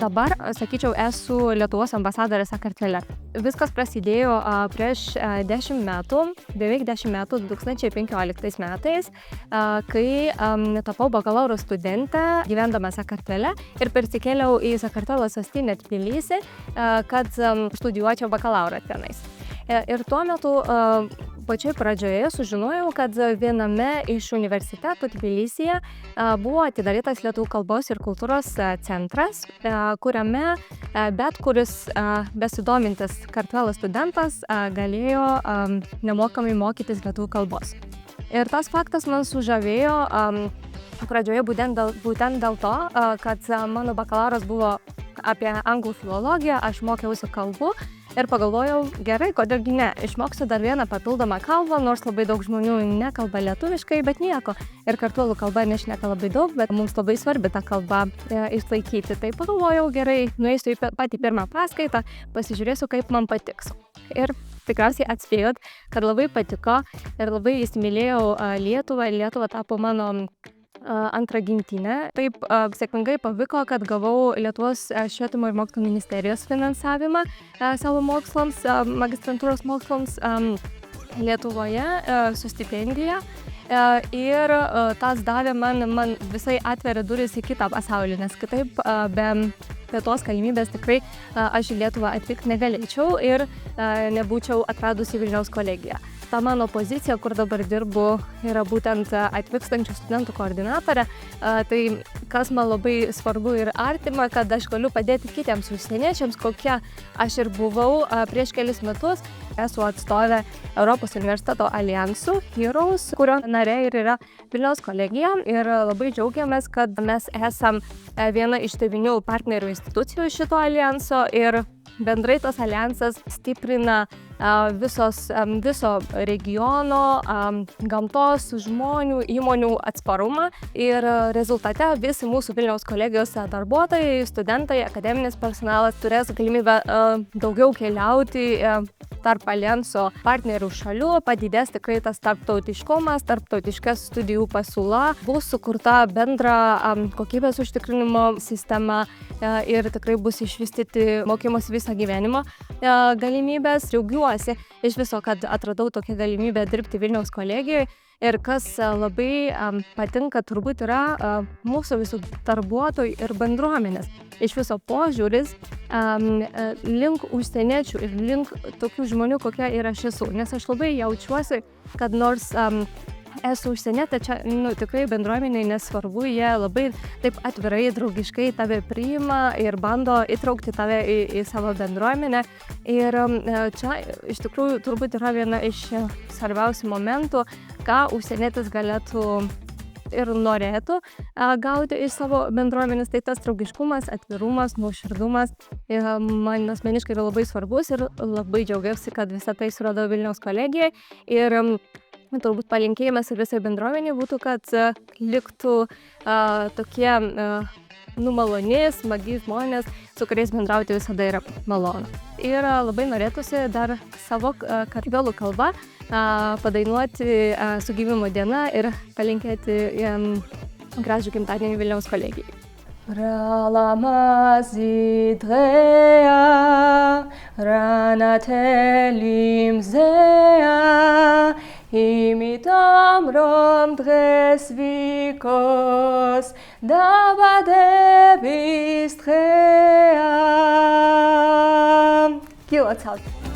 dabar, sakyčiau, esu Lietuvos ambasadorė Sakartvele. Viskas prasidėjo prieš 10 metų, beveik 10 metų, 2015 metais, kai tapau bakalauro studentę gyvendama Sakartvele ir persikėliau į Sakartvelo sostinę Tbilisį, kad studijuočiau bakalaurą tenais. Ir tuo metu pačioj pradžioje sužinojau, kad viename iš universitetų Tbilisyje buvo atidarytas lietuvių kalbos ir kultūros centras, kuriame bet kuris besidomintis Sakartvelo studentas galėjo nemokamai mokytis lietuvių kalbos. Ir tas faktas man sužavėjo pradžioje būtent dėl to, kad mano bakalauras buvo apie anglų filologiją, aš mokiausi kalbų. Ir pagalvojau, gerai, kodėlgi ne, išmoksiu dar vieną papildomą kalbą, nors labai daug žmonių nekalba lietuviškai, bet nieko. Ir kartuolų kalba nešneka labai daug, bet mums labai svarbi tą kalbą išlaikyti. Tai pagalvojau, gerai, nueisiu į patį pirmą paskaitą, pasižiūrėsiu, kaip man patiks. Ir tikriausiai atspėjot, kad labai patiko ir labai įsimylėjau Lietuvą. Lietuva tapo mano antrą gimtinę. Taip sėkmingai pavyko, kad gavau Lietuvos švietimo ir mokslo ministerijos finansavimą savo mokslams, magistrantūros mokslams Lietuvoje su stipendija. Ir tas davė man visai atveria duris į kitą pasaulį, nes kitaip be tos galimybės tikrai aš į Lietuvą atvykti negalėčiau ir nebūčiau atradusi Vilniaus kolegiją. Ta mano pozicija, kur dabar dirbu, yra būtent atvykstančių studentų koordinatorė. Tai kas man labai svarbu ir artima, kad aš galiu padėti kitiems užsieniečiams, kokia aš ir buvau prieš kelis metus. Esu atstovė Europos universiteto alijansų Heroes, kurio narė ir yra Vilniaus kolegija. Ir labai džiaugiamės, kad mes esam viena iš 9 partnerių institucijų šito alijanso ir bendrai tas alijansas stiprina viso regiono, gamtos, žmonių, įmonių atsparumą ir rezultate visi mūsų Vilniaus kolegijos darbuotojai, studentai, akademinis personalas turės galimybę daugiau keliauti tarp alijanso partnerių šalių, padidės tikrai tas tarptautiškumas, tarptautiška studijų pasiūla, bus sukurta bendra kokybės užtikrinimo sistema ir tikrai bus išvystyti mokymosi visą gyvenimą galimybės. Džiaugiuosi iš viso, kad atradau tokią galimybę dirbti Vilniaus kolegijoje. Ir kas labai patinka, turbūt yra mūsų visų darbuotojų ir bendruomenės. Iš viso požiūris link užsieniečių ir link tokių žmonių, kokia ir aš esu. Nes aš labai jaučiuosi, kad nors esu užsienietė, čia tikrai bendruomeniai nesvarbu, jie labai taip atvirai, draugiškai tave priima ir bando įtraukti tave į savo bendruomenę. Ir čia iš tikrųjų turbūt yra viena iš svarbiausių momentų, ką užsienietis galėtų ir norėtų gauti iš savo bendruomenės, tai tas draugiškumas, atvirumas, nuoširdumas man asmeniškai yra labai svarbus ir labai džiaugiuosi, kad visą tai suradau Vilniaus kolegijai. Ir turbūt palinkėjimas ir visai bendruomeniai būtų, kad liktų tokie maloni, smagi žmonės, su kuriais bendrauti visada yra malonu. Ir labai norėtųsi dar savo kartvelų kalbą padainuoti su gimimo diena ir palinkėti gražų gimtadienį Vilniaus kolegijai. Ralama zidrea, ranatelim zea, imitam rom dres vikos, dabade bistrea. Kilo caut.